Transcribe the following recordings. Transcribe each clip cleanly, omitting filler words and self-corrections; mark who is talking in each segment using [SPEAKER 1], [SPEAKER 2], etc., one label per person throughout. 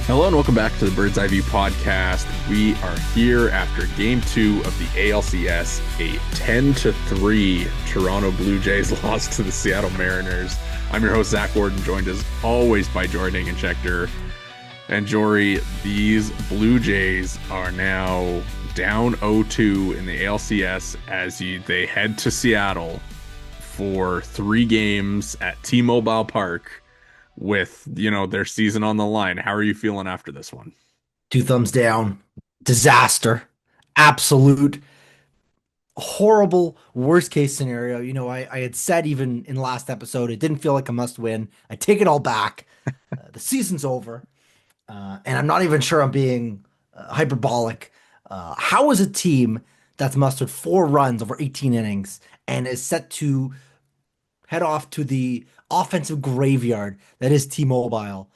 [SPEAKER 1] Hello and welcome back to the Bird's Eye View podcast. We are here after game 2 of the ALCS, a 10-3 Toronto Blue Jays loss to the Seattle Mariners. I'm your host, Zach Worden, joined as always by Jori Negin-Shecter. And Jori, these Blue Jays are now down 0-2 in the ALCS as they head to Seattle for 3 games at T-Mobile Park with, their season on the line. How are you feeling after this one?
[SPEAKER 2] Two thumbs down. Disaster. Absolute horrible worst case scenario. I had said even in last episode, it didn't feel like a must win. I take it all back. The season's over. And I'm not even sure I'm being hyperbolic. How is a team that's mustered 4 runs over 18 innings and is set to head off to the offensive graveyard that is T-Mobile,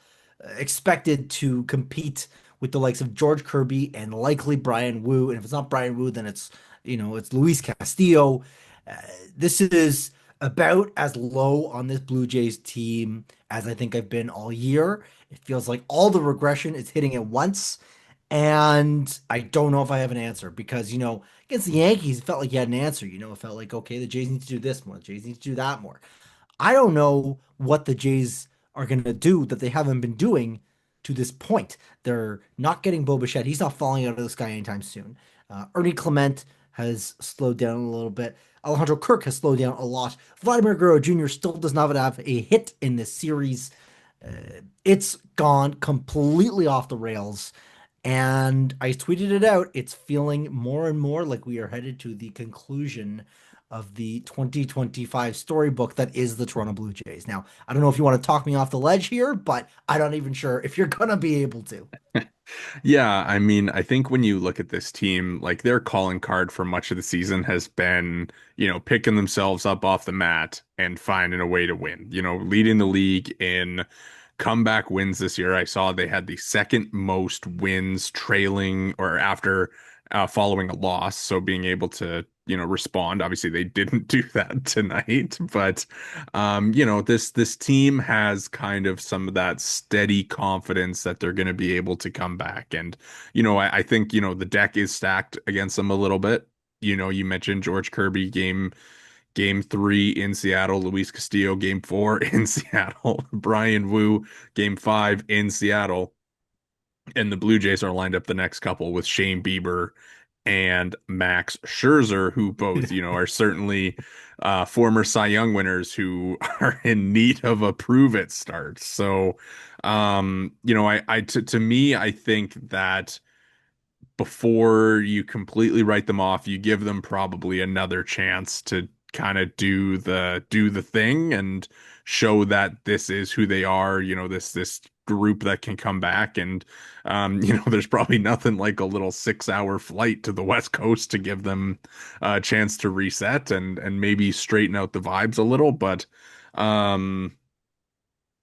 [SPEAKER 2] expected to compete with the likes of George Kirby and likely Brian Wu. And if it's not Brian Wu, then it's Luis Castillo. Uh, this is about as low on this Blue Jays team as I think I've been all year. It feels like all the regression is hitting at once. And I don't know if I have an answer because, against the Yankees, it felt like you had an answer. It felt like, okay, the Jays need to do this more. The Jays need to do that more. I don't know what the Jays are going to do that they haven't been doing to this point. They're not getting Bo Bichette. He's not falling out of the sky anytime soon. Ernie Clement has slowed down a little bit. Alejandro Kirk has slowed down a lot. Vladimir Guerrero Jr. still does not have a hit in this series. It's gone completely off the rails. And I tweeted it out. It's feeling more and more like we are headed to the conclusion of the 2025 storybook that is the Toronto Blue Jays. Now, I don't know if you want to talk me off the ledge here, but I'm not even sure if you're going to be able to.
[SPEAKER 1] Yeah, I mean, I think when you look at this team, like their calling card for much of the season has been, picking themselves up off the mat and finding a way to win. Leading the league in comeback wins this year. I saw they had the second most wins trailing or after following a loss. So being able to, respond. Obviously, they didn't do that tonight, but this team has kind of some of that steady confidence that they're going to be able to come back. And I think the deck is stacked against them a little bit. You mentioned George Kirby game 3 in Seattle, Luis Castillo game 4 in Seattle, Brian Wu game 5 in Seattle, and the Blue Jays are lined up the next couple with Shane Bieber and Max Scherzer, who both, are certainly former Cy Young winners who are in need of a prove it start. So, to me, I think that before you completely write them off, you give them probably another chance to kind of do the thing and show that this is who they are, this group that can come back. And there's probably nothing like a little 6-hour flight to the West Coast to give them a chance to reset and maybe straighten out the vibes a little. But um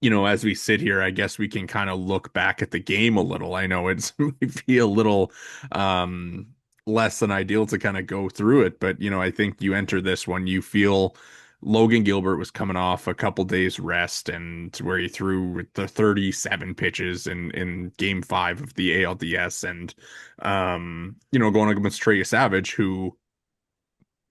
[SPEAKER 1] as we sit here, I guess we can kind of look back at the game a little. I know it's maybe a little um, less than ideal to kind of go through it, but I think you enter this one, you feel Logan Gilbert was coming off a couple days rest and where he threw the 37 pitches in game 5 of the ALDS and going against Trey Savage, who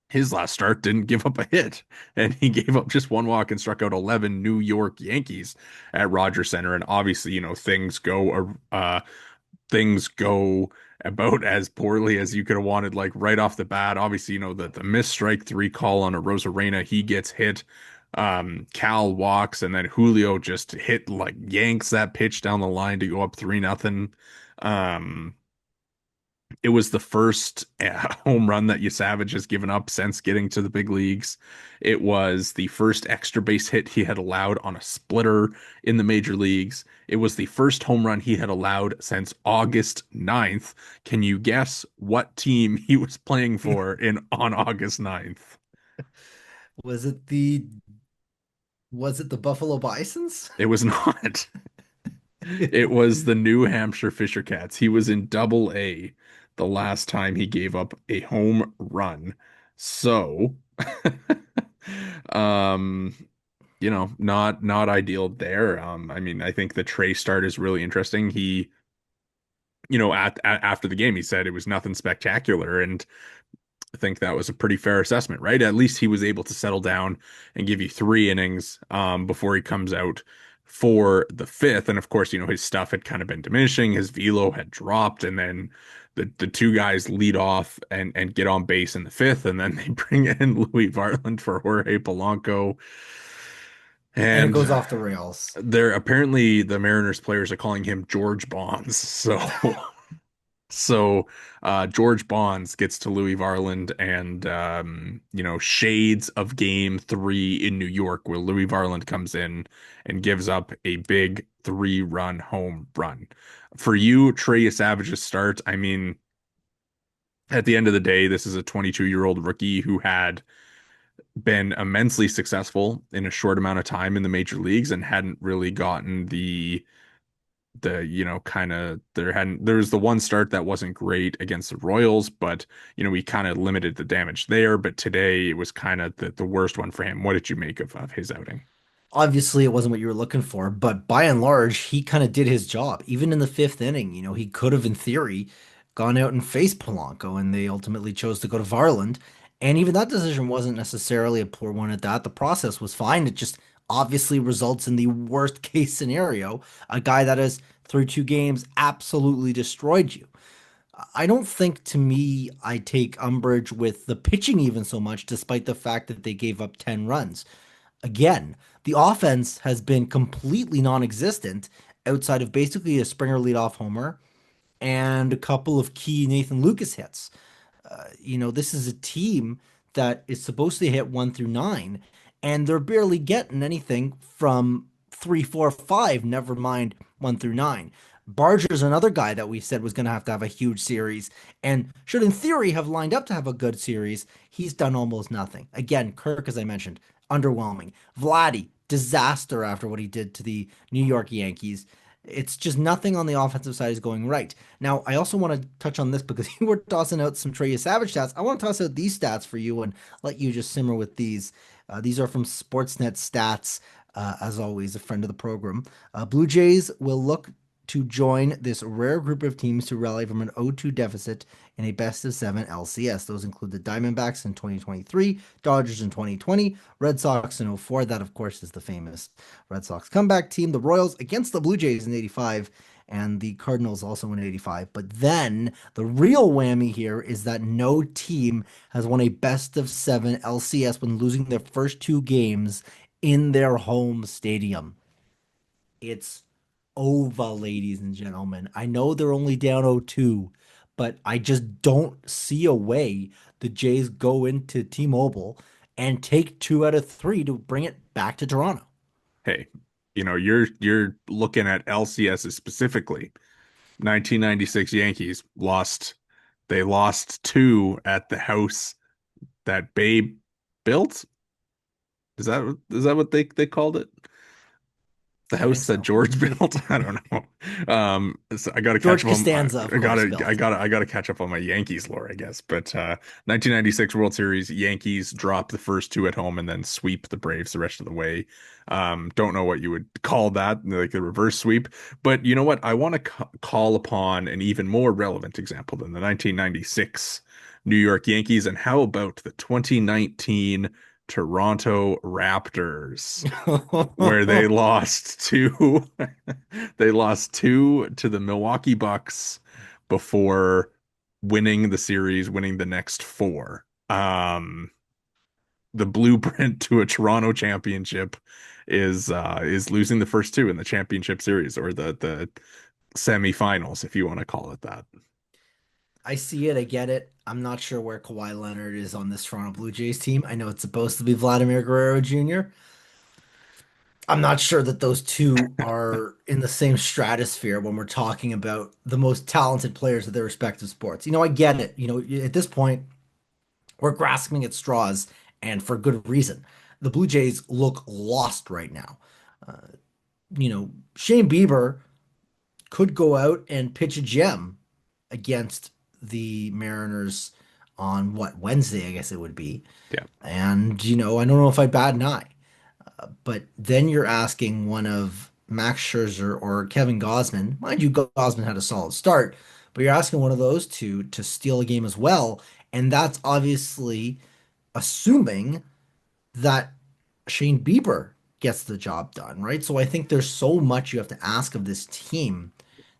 [SPEAKER 1] his last start didn't give up a hit, and he gave up just one walk and struck out 11 New York Yankees at Rogers Center. And obviously, things go about as poorly as you could have wanted, like right off the bat. Obviously, the missed strike 3 call on a Rosarena, he gets hit. Cal walks, and then Julio just like yanks that pitch down the line to go up 3-0. It was the first home run that Yesavage has given up since getting to the big leagues. It was the first extra base hit he had allowed on a splitter in the major leagues. It was the first home run he had allowed since August 9th. Can you guess what team he was playing for in on August 9th?
[SPEAKER 2] Was it the was it the Buffalo Bisons?
[SPEAKER 1] It was not. It was the New Hampshire Fisher Cats. He was in Double A the last time he gave up a home run. So, um, not ideal there. I mean, I think the Trey start is really interesting. He after the game, he said it was nothing spectacular, and I think that was a pretty fair assessment, right? At least he was able to settle down and give you 3 innings before he comes out for the fifth. And of course, his stuff had kind of been diminishing. His velo had dropped, and then the two guys lead off and get on base in the fifth, and then they bring in Louis Varland for Jorge Polanco.
[SPEAKER 2] And it
[SPEAKER 1] And
[SPEAKER 2] goes off the rails.
[SPEAKER 1] they're apparently the Mariners players are calling him George Bonds. So George Bonds gets to Louis Varland and shades of game 3 in New York where Louis Varland comes in and gives up a big 3-run home run. For you, Trey Yesavage's start, I mean, at the end of the day, this is a 22-year-old rookie who had been immensely successful in a short amount of time in the major leagues and hadn't really gotten kind of there was the one start that wasn't great against the Royals, but we kind of limited the damage there. But today it was kind of the worst one for him. What did you make of his outing?
[SPEAKER 2] Obviously, it wasn't what you were looking for, but by and large, he kind of did his job. Even in the fifth inning, he could have, in theory, gone out and faced Polanco, and they ultimately chose to go to Varland. And even that decision wasn't necessarily a poor one at that. The process was fine. It just obviously results in the worst case scenario, a guy that has, through 2 games, absolutely destroyed you. I don't think, to me, I take umbrage with the pitching even so much, despite the fact that they gave up 10 runs. Again, the offense has been completely non-existent outside of basically a Springer leadoff homer and a couple of key Nathan Lucas hits. This is a team that is supposed to hit 1 through 9, and they're barely getting anything from 3, 4, 5, never mind 1 through 9. Barger's another guy that we said was going to have a huge series and should, in theory, have lined up to have a good series. He's done almost nothing. Again, Kirk, as I mentioned, underwhelming. Vladdy, disaster after what he did to the New York Yankees. It's just nothing on the offensive side is going right. Now, I also want to touch on this because you were tossing out some Trey Savage stats. I want to toss out these stats for you and let you just simmer with these. These are from Sportsnet Stats, as always, a friend of the program. Blue Jays will look to join this rare group of teams to rally from an 0-2 deficit in a best of 7 LCS. Those include the Diamondbacks in 2023, Dodgers in 2020, Red Sox in 04. That, of course, is the famous Red Sox comeback team. The Royals against the Blue Jays in 85, and the Cardinals also in 85. But then the real whammy here is that no team has won a best of 7 LCS when losing their first 2 games in their home stadium. It's over, ladies and gentlemen. I know they're only down 0-2, but I just don't see a way the Jays go into T-Mobile and take 2 out of 3 to bring it back to Toronto.
[SPEAKER 1] Hey, you're looking at LCSs specifically. 1996 Yankees lost. They lost 2 at the house that Babe built. Is that what they called it? The
[SPEAKER 2] I think
[SPEAKER 1] house that
[SPEAKER 2] so.
[SPEAKER 1] George built. I don't know. So I got to catch
[SPEAKER 2] George
[SPEAKER 1] up on.
[SPEAKER 2] Costanza, of
[SPEAKER 1] I
[SPEAKER 2] course,
[SPEAKER 1] gotta. I
[SPEAKER 2] built.
[SPEAKER 1] gotta. I gotta catch up on my Yankees lore, I guess. But 1996 World Series, Yankees drop the first 2 at home and then sweep the Braves the rest of the way. Don't know what you would call that, like a reverse sweep. But you know what? I want to call upon an even more relevant example than the 1996 New York Yankees, and how about the 2019 Toronto Raptors? Where they lost two they lost 2 to the Milwaukee Bucks before winning the series, winning the next 4. The blueprint to a Toronto championship is losing the first 2 in the championship series, or the semifinals, if you want to call it that.
[SPEAKER 2] I see it. I get it. I'm not sure where Kawhi Leonard is on this Toronto Blue Jays team. I know it's supposed to be Vladimir Guerrero Jr. I'm not sure that those two are in the same stratosphere when we're talking about the most talented players of their respective sports. I get it. At this point, we're grasping at straws, and for good reason. The Blue Jays look lost right now. Shane Bieber could go out and pitch a gem against the Mariners on what, Wednesday, I guess it would be.
[SPEAKER 1] Yeah.
[SPEAKER 2] And, I don't know if I'd bat an eye. But then you're asking one of Max Scherzer or Kevin Gausman. Mind you, Gausman had a solid start, but you're asking one of those two to steal a game as well, and that's obviously assuming that Shane Bieber gets the job done, right? So I think there's so much you have to ask of this team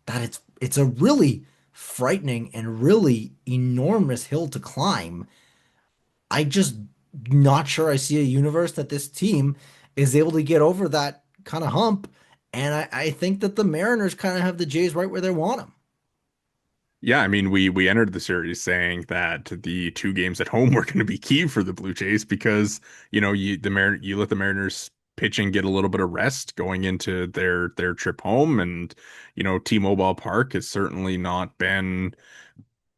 [SPEAKER 2] that it's a really frightening and really enormous hill to climb. I just not sure I see a universe that this team is able to get over that kind of hump. And I think that the Mariners kind of have the Jays right where they want them.
[SPEAKER 1] Yeah, I mean, we entered the series saying that the two games at home were going to be key for the Blue Jays because, you let the Mariners pitching get a little bit of rest going into their trip home, and T-Mobile Park has certainly not been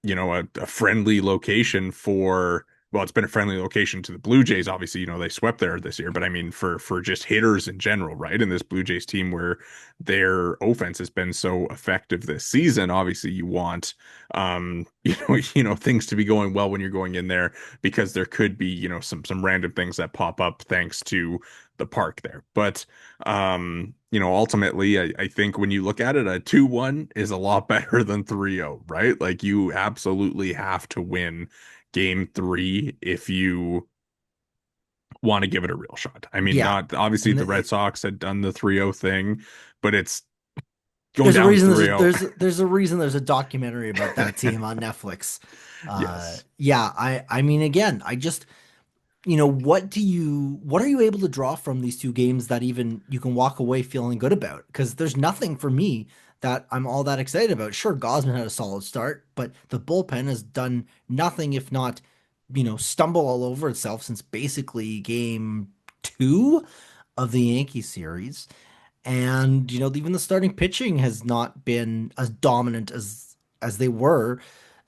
[SPEAKER 1] a friendly location for, well, it's been a friendly location to the Blue Jays. Obviously, they swept there this year, but I mean for just hitters in general, right? And this Blue Jays team where their offense has been so effective this season, obviously you want things to be going well when you're going in there because there could be, some random things that pop up thanks to the park there. But ultimately, I think when you look at it, a 2-1 is a lot better than 3-0, right? Like you absolutely have to win game three if you want to give it a real shot. I mean,
[SPEAKER 2] Yeah.
[SPEAKER 1] not obviously
[SPEAKER 2] And
[SPEAKER 1] the Red Sox had done the 3-0 thing, but it's going
[SPEAKER 2] there's a
[SPEAKER 1] down
[SPEAKER 2] reason
[SPEAKER 1] 3-0.
[SPEAKER 2] there's a reason there's a documentary about that team on Netflix.
[SPEAKER 1] Yes.
[SPEAKER 2] Yeah, I mean again, I just what are you able to draw from these two games that even you can walk away feeling good about? Because there's nothing for me that I'm all that excited about. Sure, Gosman had a solid start, but the bullpen has done nothing if not, stumble all over itself since basically game two of the Yankee series. And even the starting pitching has not been as dominant as they were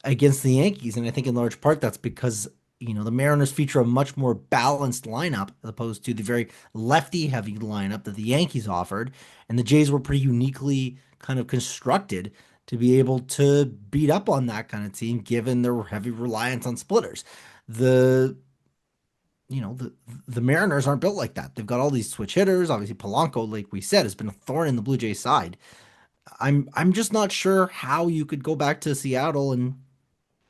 [SPEAKER 2] against the Yankees. And I think in large part that's because the Mariners feature a much more balanced lineup as opposed to the very lefty heavy lineup that the Yankees offered. And the Jays were pretty uniquely kind of constructed to be able to beat up on that kind of team given their heavy reliance on splitters. The the Mariners aren't built like that. They've got all these switch hitters. Obviously, Polanco, like we said, has been a thorn in the Blue Jays side. I'm just not sure how you could go back to Seattle and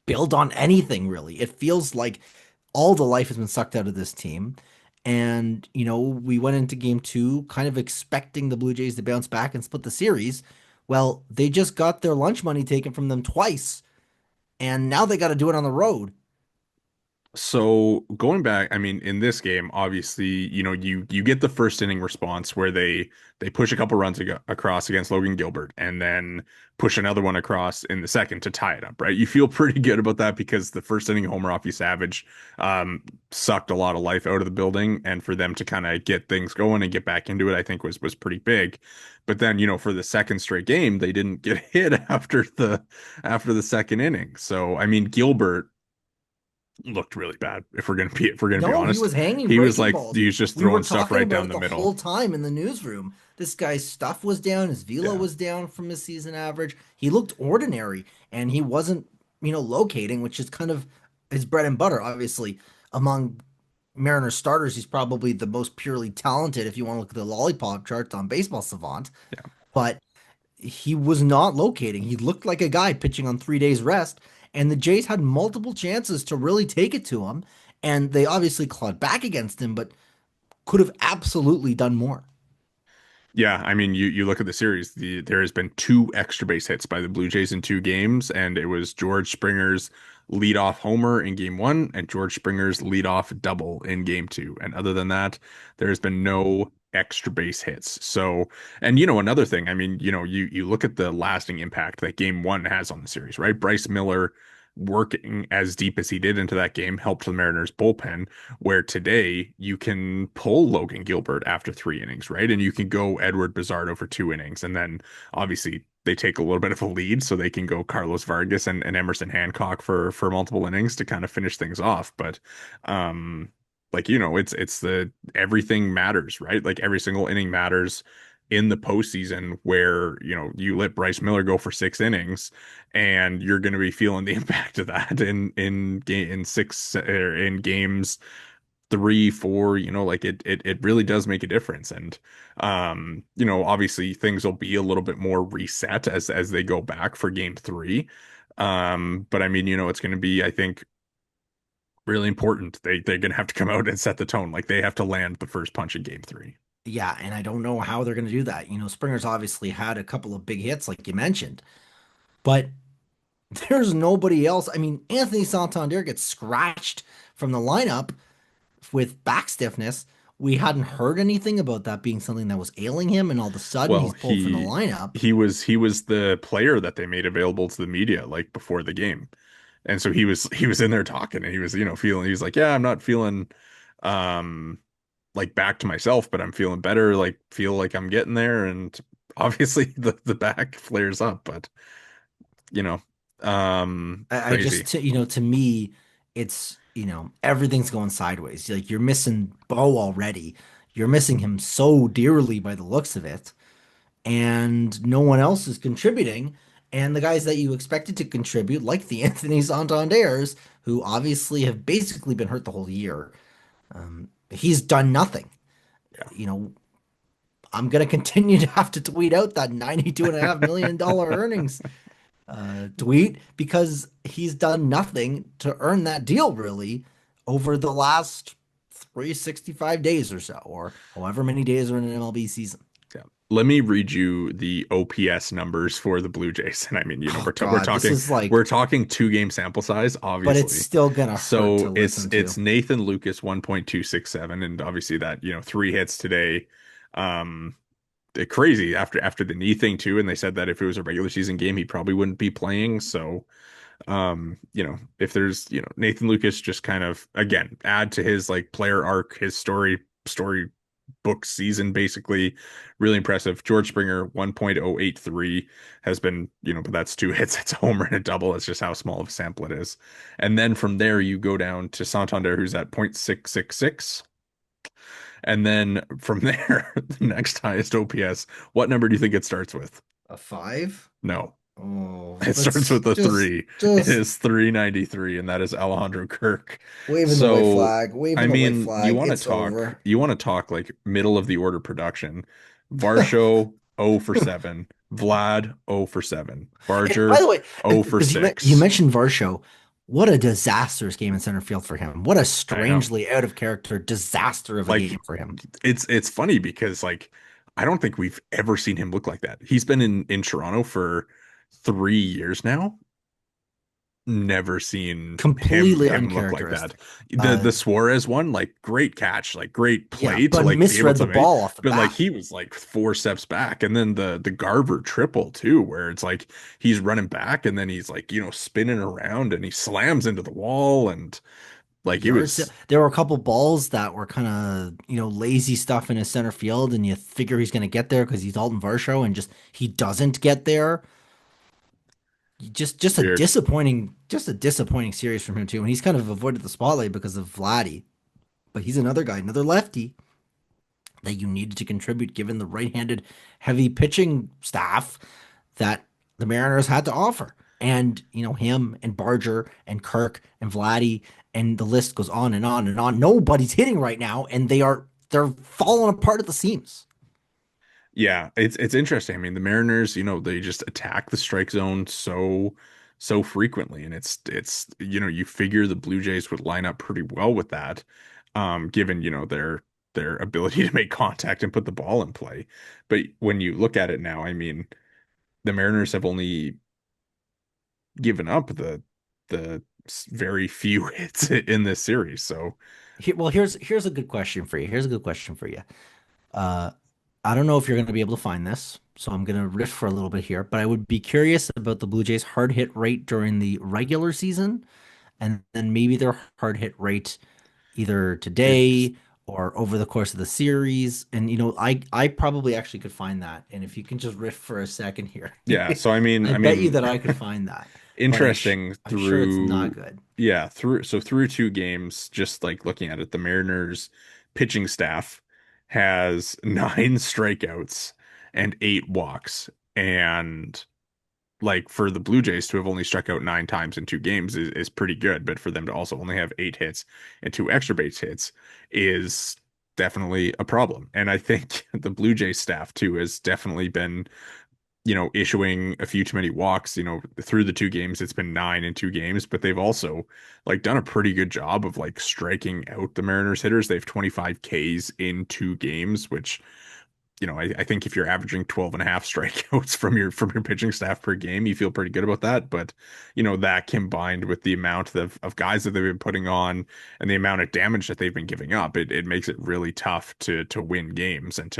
[SPEAKER 2] build on anything really. It feels like all the life has been sucked out of this team. And, we went into game two kind of expecting the Blue Jays to bounce back and split the series. Well, they just got their lunch money taken from them twice, and now they got to do it on the road.
[SPEAKER 1] So going back, I mean, in this game, obviously, you get the first inning response where they push a couple runs across against Logan Gilbert, and then push another one across in the second to tie it up, right? You feel pretty good about that because the first inning homer off Yesavage sucked a lot of life out of the building, and for them to kind of get things going and get back into it, I think was pretty big. But then, for the second straight game, they didn't get hit after the second inning. So I mean, Gilbert looked really bad. If we're gonna be
[SPEAKER 2] No, he
[SPEAKER 1] honest,
[SPEAKER 2] was hanging
[SPEAKER 1] he was
[SPEAKER 2] breaking
[SPEAKER 1] like
[SPEAKER 2] balls.
[SPEAKER 1] he was just
[SPEAKER 2] We were
[SPEAKER 1] throwing stuff
[SPEAKER 2] talking
[SPEAKER 1] right
[SPEAKER 2] about
[SPEAKER 1] down
[SPEAKER 2] it
[SPEAKER 1] the
[SPEAKER 2] the whole
[SPEAKER 1] middle.
[SPEAKER 2] time in the newsroom. This guy's stuff was down, his velo
[SPEAKER 1] Yeah,
[SPEAKER 2] was down from his season average. He looked ordinary and he wasn't, locating, which is kind of his bread and butter. Obviously, among Mariners starters, he's probably the most purely talented if you want to look at the lollipop charts on Baseball Savant.
[SPEAKER 1] yeah,
[SPEAKER 2] But he was not locating. He looked like a guy pitching on 3 days rest, and the Jays had multiple chances to really take it to him, and they obviously clawed back against him, but could have absolutely done more.
[SPEAKER 1] yeah. I mean, you look at the series. There has been two extra base hits by the Blue Jays in two games, and it was George Springer's leadoff homer in game one and George Springer's leadoff double in game two. And other than that, there has been no extra base hits. So, and another thing. I mean, you look at the lasting impact that game one has on the series, right? Bryce Miller working as deep as he did into that game helped the Mariners bullpen, where today you can pull Logan Gilbert after 3 innings, right? And you can go Edward Bizardo for 2 innings. And then obviously they take a little bit of a lead so they can go Carlos Vargas and Emerson Hancock for multiple innings to kind of finish things off. But like it's the everything matters, right? Like every single inning matters in the postseason where you let Bryce Miller go for 6 innings and you're going to be feeling the impact of that in game in six or in games three, four, like it really does make a difference. And obviously things will be a little bit more reset as they go back for game three. But I mean, it's going to be, I think, really important. They're going to have to come out and set the tone. Like they have to land the first punch in game three.
[SPEAKER 2] Yeah, and I don't know how they're going to do that. Springer's obviously had a couple of big hits, like you mentioned, but there's nobody else. I mean, Anthony Santander gets scratched from the lineup with back stiffness. We hadn't heard anything about that being something that was ailing him, and all of a sudden
[SPEAKER 1] Well,
[SPEAKER 2] he's pulled from the
[SPEAKER 1] he
[SPEAKER 2] lineup.
[SPEAKER 1] he was the player that they made available to the media like before the game. And so he was in there talking and he was, feeling he was like, yeah, I'm not feeling um like back to myself, but I'm feeling better, like feel like I'm getting there. And obviously the back flares up, but you know,
[SPEAKER 2] I just,
[SPEAKER 1] crazy.
[SPEAKER 2] to me, it's, everything's going sideways. Like you're missing Bo already. You're missing him so dearly by the looks of it, and no one else is contributing. And the guys that you expected to contribute, like the Anthony Santanders, who obviously have basically been hurt the whole year, he's done nothing. You know, I'm gonna continue to have to tweet out that $92.5 million earnings tweet because he's done nothing to earn that deal really over the last 365 days or so, or however many days are in an MLB season.
[SPEAKER 1] Yeah. Let me read you the OPS numbers for the Blue Jays. And I mean,
[SPEAKER 2] Oh
[SPEAKER 1] we're
[SPEAKER 2] God, this
[SPEAKER 1] talking
[SPEAKER 2] is like,
[SPEAKER 1] we're talking 2 game sample size,
[SPEAKER 2] but it's
[SPEAKER 1] obviously.
[SPEAKER 2] still gonna hurt to
[SPEAKER 1] So it's
[SPEAKER 2] listen
[SPEAKER 1] it's
[SPEAKER 2] to.
[SPEAKER 1] Nathan Lucas 1.267, and obviously that, 3 hits today. Um, crazy after the knee thing too. And they said that if it was a regular season game, he probably wouldn't be playing. So if there's, Nathan Lucas just kind of again add to his like player arc, his story book season basically really impressive. George Springer 1.083 has been, but that's 2 hits, it's a homer and a double. It's just how small of a sample it is. And then from there you go down to Santander who's at 0.666. And then from there, the next highest OPS, what number do you think it starts with?
[SPEAKER 2] A five?
[SPEAKER 1] No.
[SPEAKER 2] Oh,
[SPEAKER 1] It starts
[SPEAKER 2] let's
[SPEAKER 1] with a
[SPEAKER 2] just
[SPEAKER 1] 3. It
[SPEAKER 2] just
[SPEAKER 1] is 393, and that is Alejandro Kirk.
[SPEAKER 2] waving the white
[SPEAKER 1] So,
[SPEAKER 2] flag,
[SPEAKER 1] I
[SPEAKER 2] waving the white
[SPEAKER 1] mean,
[SPEAKER 2] flag. It's over.
[SPEAKER 1] you want to talk like middle of the order production. Varsho 0 for 7, Vlad 0 for 7,
[SPEAKER 2] And by
[SPEAKER 1] Barger
[SPEAKER 2] the way,
[SPEAKER 1] 0 for
[SPEAKER 2] because you
[SPEAKER 1] 6.
[SPEAKER 2] mentioned Varsho, what a disastrous game in center field for him. What a
[SPEAKER 1] I know.
[SPEAKER 2] strangely out of character disaster of a game
[SPEAKER 1] Like
[SPEAKER 2] for him.
[SPEAKER 1] it's funny because like I don't think we've ever seen him look like that. He's been in Toronto for 3 years now. Never seen him
[SPEAKER 2] Completely
[SPEAKER 1] look like that.
[SPEAKER 2] uncharacteristic.
[SPEAKER 1] The Suarez one, like great catch, like great
[SPEAKER 2] Yeah,
[SPEAKER 1] play to
[SPEAKER 2] but
[SPEAKER 1] like be able
[SPEAKER 2] misread
[SPEAKER 1] to
[SPEAKER 2] the
[SPEAKER 1] make,
[SPEAKER 2] ball off the
[SPEAKER 1] but like
[SPEAKER 2] bat.
[SPEAKER 1] he was like 4 steps back, and then the Garver triple too, where it's like he's running back and then he's like spinning around and he slams into the wall and like it
[SPEAKER 2] Yard sale.
[SPEAKER 1] was
[SPEAKER 2] There were a couple balls that were kind of, lazy stuff in his center field, and you figure he's going to get there because he's Alton Varsho, and just he doesn't get there. Just a
[SPEAKER 1] weird.
[SPEAKER 2] disappointing series from him too. And he's kind of avoided the spotlight because of Vladdy, but he's another guy, another lefty that you needed to contribute given the right-handed heavy pitching staff that the Mariners had to offer. And, him and Barger and Kirk and Vladdy and the list goes on and on and on. Nobody's hitting right now, and they're falling apart at the seams.
[SPEAKER 1] Yeah, it's interesting. I mean, the Mariners, they just attack the strike zone so frequently, and it's you figure the Blue Jays would line up pretty well with that, given their ability to make contact and put the ball in play. But when you look at it now, I mean, the Mariners have only given up the very few hits in this series. So
[SPEAKER 2] Well, here's a good question for you. Here's a good question for you. Uh, I don't know if you're going to be able to find this, so I'm going to riff for a little bit here, but I would be curious about the Blue Jays' hard hit rate during the regular season, and then maybe their hard hit rate either
[SPEAKER 1] it's
[SPEAKER 2] today or over the course of the series. And I probably actually could find that. And if you can just riff for a second here,
[SPEAKER 1] yeah. So
[SPEAKER 2] I
[SPEAKER 1] I
[SPEAKER 2] bet you
[SPEAKER 1] mean.
[SPEAKER 2] that I could find that, but
[SPEAKER 1] Interesting
[SPEAKER 2] I'm sure it's not
[SPEAKER 1] through
[SPEAKER 2] good.
[SPEAKER 1] yeah through 2 games, just like looking at it, the Mariners pitching staff has 9 strikeouts and 8 walks, and like for the Blue Jays to have only struck out 9 times in 2 games is pretty good, but for them to also only have 8 hits and 2 extra base hits is definitely a problem. And I think the Blue Jays staff too has definitely been, issuing a few too many walks. Through the 2 games, it's been 9 in 2 games, but they've also like done a pretty good job of like striking out the Mariners hitters. They have 25 Ks in 2 games, which I think if you're averaging 12 and a half strikeouts from your pitching staff per game, you feel pretty good about that. But, that combined with the amount of guys that they've been putting on and the amount of damage that they've been giving up, it makes it really tough to win games. And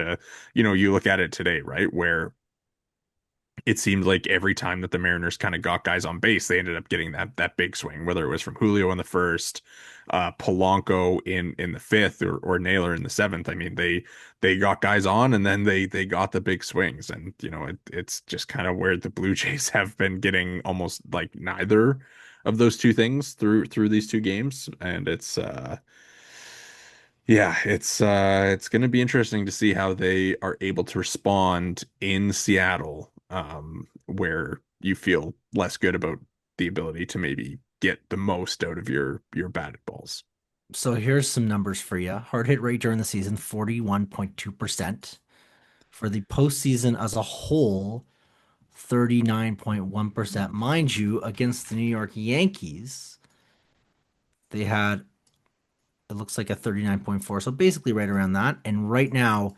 [SPEAKER 1] you look at it today, right, where it seemed like every time that the Mariners kind of got guys on base, they ended up getting that big swing, whether it was from Julio in the first, Polanco in the fifth, or Naylor in the seventh. I mean, they got guys on, and then they got the big swings, and it's just kind of where the Blue Jays have been getting almost like neither of those two things through these 2 games, and it's going to be interesting to see how they are able to respond in Seattle, where you feel less good about the ability to maybe get the most out of your batted balls.
[SPEAKER 2] So here's some numbers for you. Hard hit rate during the season, 41.2%. For the postseason as a whole, 39.1%. Mind you, against the New York Yankees, they had, it looks like a 39.4. So basically right around that. And right now,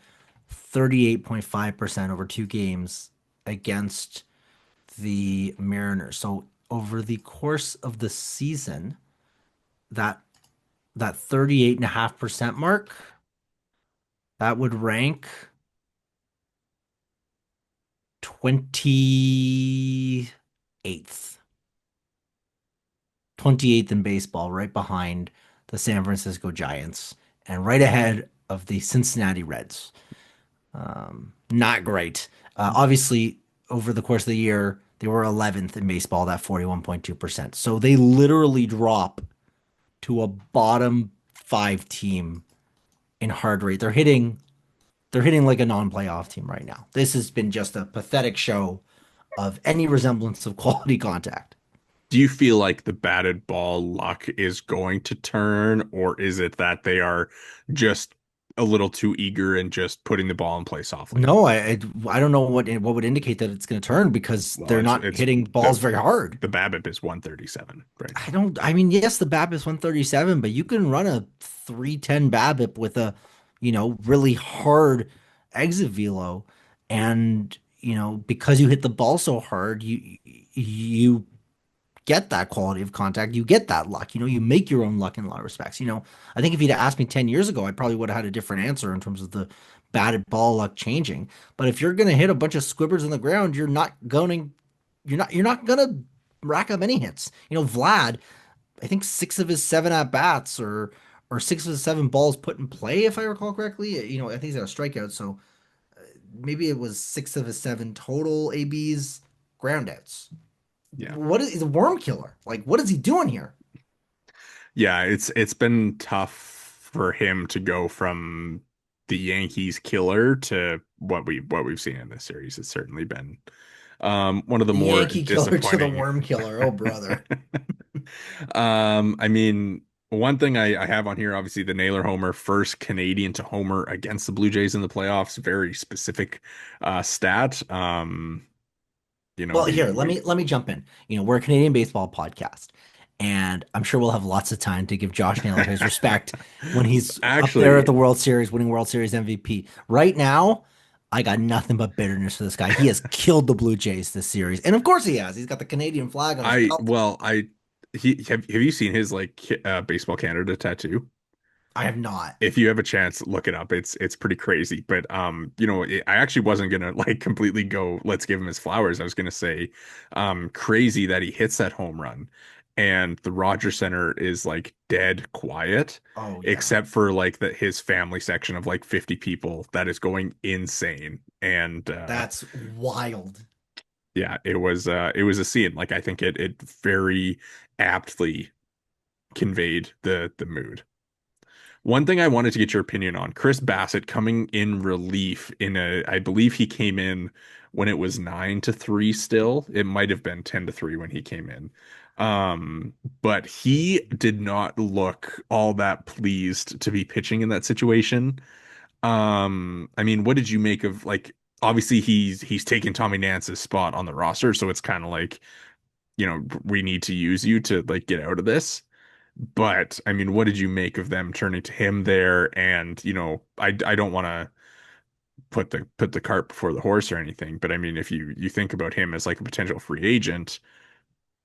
[SPEAKER 2] 38.5% over 2 games against the Mariners. So over the course of the season, that that 38.5% mark, that would rank 28th. 28th in baseball, right behind the San Francisco Giants and right ahead of the Cincinnati Reds. Not great. Obviously, over the course of the year, they were 11th in baseball, that 41.2%. So they literally drop to a bottom five team in hard rate. They're hitting like a non-playoff team right now. This has been just a pathetic show of any resemblance of quality contact.
[SPEAKER 1] Do you feel like the batted ball luck is going to turn, or is it that they are just a little too eager and just putting the ball in play softly?
[SPEAKER 2] No, I don't know what would indicate that it's going to turn because
[SPEAKER 1] Well,
[SPEAKER 2] they're
[SPEAKER 1] it's
[SPEAKER 2] not
[SPEAKER 1] it's
[SPEAKER 2] hitting balls
[SPEAKER 1] the
[SPEAKER 2] very hard.
[SPEAKER 1] the BABIP is 137, right?
[SPEAKER 2] I mean, yes, the BABIP is 137, but you can run a 310 BABIP with a, really hard exit velo. And, because you hit the ball so hard, you get that quality of contact, you get that luck. You make your own luck in a lot of respects. I think if you'd asked me 10 years ago, I probably would have had a different answer in terms of the batted ball luck changing. But if you're going to hit a bunch of squibbers on the ground, you're not going to rack up any hits. Vlad, I think 6 of his 7 at bats or 6 of his 7 balls put in play, if I recall correctly. I think he's got a strikeout, so maybe it was 6 of his 7 total ABs groundouts.
[SPEAKER 1] Yeah.
[SPEAKER 2] What is he's a worm killer? Like, what is he doing here?
[SPEAKER 1] Yeah, it's been tough for him to go from the Yankees killer to what we've seen in this series. It's certainly been one of the
[SPEAKER 2] The
[SPEAKER 1] more
[SPEAKER 2] Yankee killer to the
[SPEAKER 1] disappointing.
[SPEAKER 2] worm killer. Oh, brother.
[SPEAKER 1] I mean, one thing I have on here, obviously the Naylor homer, first Canadian to homer against the Blue Jays in the playoffs, very specific stat.
[SPEAKER 2] Well, here,
[SPEAKER 1] We
[SPEAKER 2] let me jump in. We're a Canadian baseball podcast, and I'm sure we'll have lots of time to give Josh Naylor his respect when he's up there at
[SPEAKER 1] actually
[SPEAKER 2] the World Series, winning World Series MVP. Right now, I got nothing but bitterness for this guy. He has killed the Blue Jays this series, and of course he has. He's got the Canadian flag on his
[SPEAKER 1] I
[SPEAKER 2] belt.
[SPEAKER 1] well I he have you seen his like baseball Canada tattoo?
[SPEAKER 2] I have not.
[SPEAKER 1] If you have a chance, look it up. It's pretty crazy. But I actually wasn't gonna like completely go, let's give him his flowers. I was gonna say, crazy that he hits that home run, and the Rogers Center is like dead quiet,
[SPEAKER 2] Oh yeah,
[SPEAKER 1] except for like his family section of like 50 people that is going insane. And
[SPEAKER 2] that's wild.
[SPEAKER 1] yeah, it was a scene. Like I think it very aptly conveyed the mood. One thing I wanted to get your opinion on, Chris Bassett coming in relief I believe he came in when it was 9-3 still. It might have been 10-3 when he came in. Um, but he did not look all that pleased to be pitching in that situation. I mean, what did you make of like obviously he's taken Tommy Nance's spot on the roster, so it's kind of like, we need to use you to like get out of this. But I mean, what did you make of them turning to him there? And, I don't want to put the cart before the horse or anything, but I mean, if you think about him as like a potential free agent,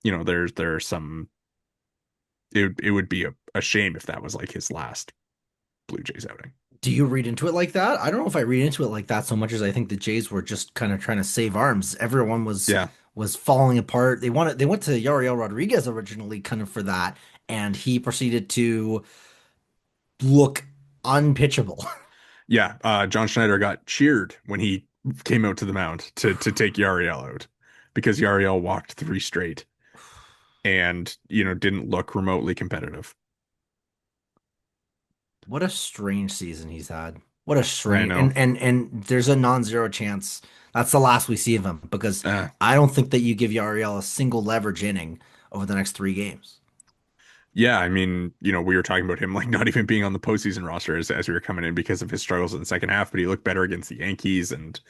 [SPEAKER 1] there's some it would be a shame if that was like his last Blue Jays outing.
[SPEAKER 2] Do you read into it like that? I don't know if I read into it like that so much as I think the Jays were just kind of trying to save arms. Everyone
[SPEAKER 1] Yeah.
[SPEAKER 2] was falling apart. They went to Yariel Rodriguez originally kind of for that, and he proceeded to look unpitchable.
[SPEAKER 1] Yeah, John Schneider got cheered when he came out to the mound to take Yariel out because Yariel walked three straight and didn't look remotely competitive.
[SPEAKER 2] What a strange season he's had. What a
[SPEAKER 1] I
[SPEAKER 2] strange
[SPEAKER 1] know.
[SPEAKER 2] and there's a non-zero chance that's the last we see of him because
[SPEAKER 1] Uh,
[SPEAKER 2] I don't think that you give Yariel a single leverage inning over the next 3 games.
[SPEAKER 1] yeah, I mean, we were talking about him like not even being on the postseason roster as we were coming in because of his struggles in the second half, but he looked better against the Yankees, and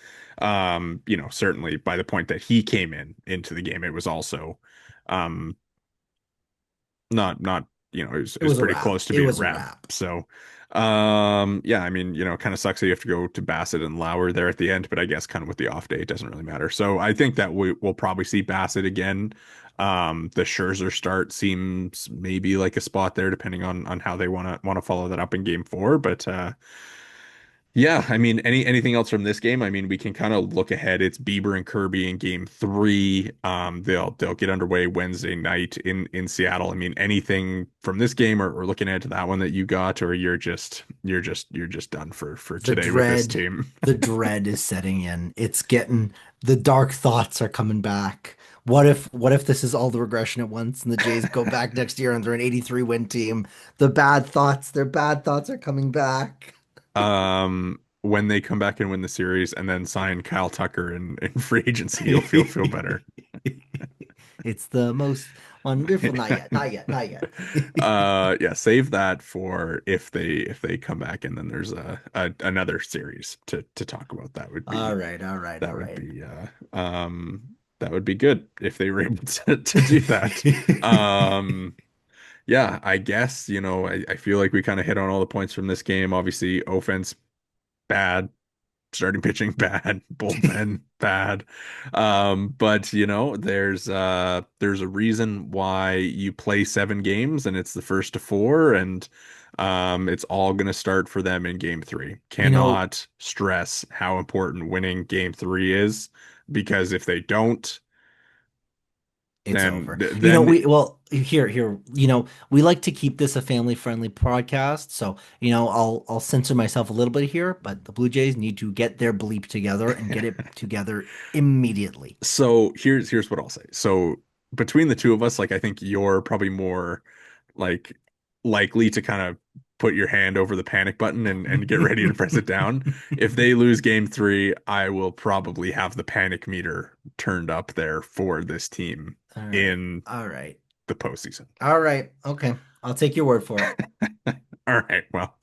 [SPEAKER 1] certainly by the point that he came into the game, it was also um not it
[SPEAKER 2] It
[SPEAKER 1] was
[SPEAKER 2] was a
[SPEAKER 1] pretty
[SPEAKER 2] wrap.
[SPEAKER 1] close to
[SPEAKER 2] It
[SPEAKER 1] being a
[SPEAKER 2] was a
[SPEAKER 1] wrap.
[SPEAKER 2] wrap.
[SPEAKER 1] So yeah, I mean, kind of sucks that you have to go to Bassett and Lauer there at the end, but I guess kind of with the off day it doesn't really matter. So I think that we'll probably see Bassett again. The Scherzer start seems maybe like a spot there depending on how they want to follow that up in game 4, but yeah, I mean, anything else from this game? I mean, we can kind of look ahead. It's Bieber and Kirby in game 3. They'll get underway Wednesday night in Seattle. I mean, anything from this game or looking ahead to that one that you got, or you're just done for
[SPEAKER 2] The
[SPEAKER 1] today with this
[SPEAKER 2] dread,
[SPEAKER 1] team.
[SPEAKER 2] the dread is setting in. It's getting the dark thoughts are coming back. What if this is all the regression at once and the Jays go back next year and they're an 83 win team? Their bad thoughts are coming back.
[SPEAKER 1] When they come back and win the series and then sign Kyle Tucker in free agency, you'll feel better.
[SPEAKER 2] It's the most wonderful. Not yet, not yet, not yet.
[SPEAKER 1] Yeah, save that for if they come back and then there's another series to talk about. That would
[SPEAKER 2] All
[SPEAKER 1] be
[SPEAKER 2] right, all right, all
[SPEAKER 1] that would
[SPEAKER 2] right.
[SPEAKER 1] be that would be good if they were able to do that. Um yeah, I guess, I feel like we kind of hit on all the points from this game. Obviously, offense bad, starting pitching bad, bullpen bad. But there's a reason why you play 7 games and it's the first to 4, and it's all gonna start for them in game 3.
[SPEAKER 2] You know,
[SPEAKER 1] Cannot stress how important winning game 3 is, because if they don't,
[SPEAKER 2] it's
[SPEAKER 1] then
[SPEAKER 2] over.
[SPEAKER 1] then
[SPEAKER 2] We like to keep this a family-friendly podcast, so I'll censor myself a little bit here, but the Blue Jays need to get their bleep together and get it together immediately.
[SPEAKER 1] So here's what I'll say. So between the two of us, like I think you're probably more like likely to kind of put your hand over the panic button and get ready to press it down. If they lose game 3, I will probably have the panic meter turned up there for this team
[SPEAKER 2] All right.
[SPEAKER 1] in
[SPEAKER 2] All right.
[SPEAKER 1] the postseason.
[SPEAKER 2] All right. Okay. I'll take your word for it.
[SPEAKER 1] All right. Well,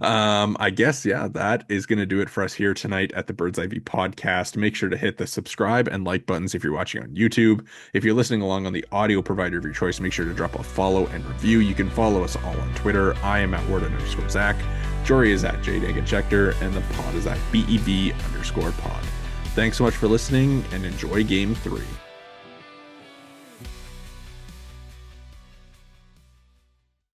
[SPEAKER 1] I guess, yeah, that is going to do it for us here tonight at the Bird's Eye View podcast. Make sure to hit the subscribe and like buttons if you're watching on YouTube. If you're listening along on the audio provider of your choice, make sure to drop a follow and review. You can follow us all on Twitter. I am at Worden_Zach. Jori is at Jori Negin-Shecter, and the pod is at BEV_pod. Thanks so much for listening and enjoy game 3.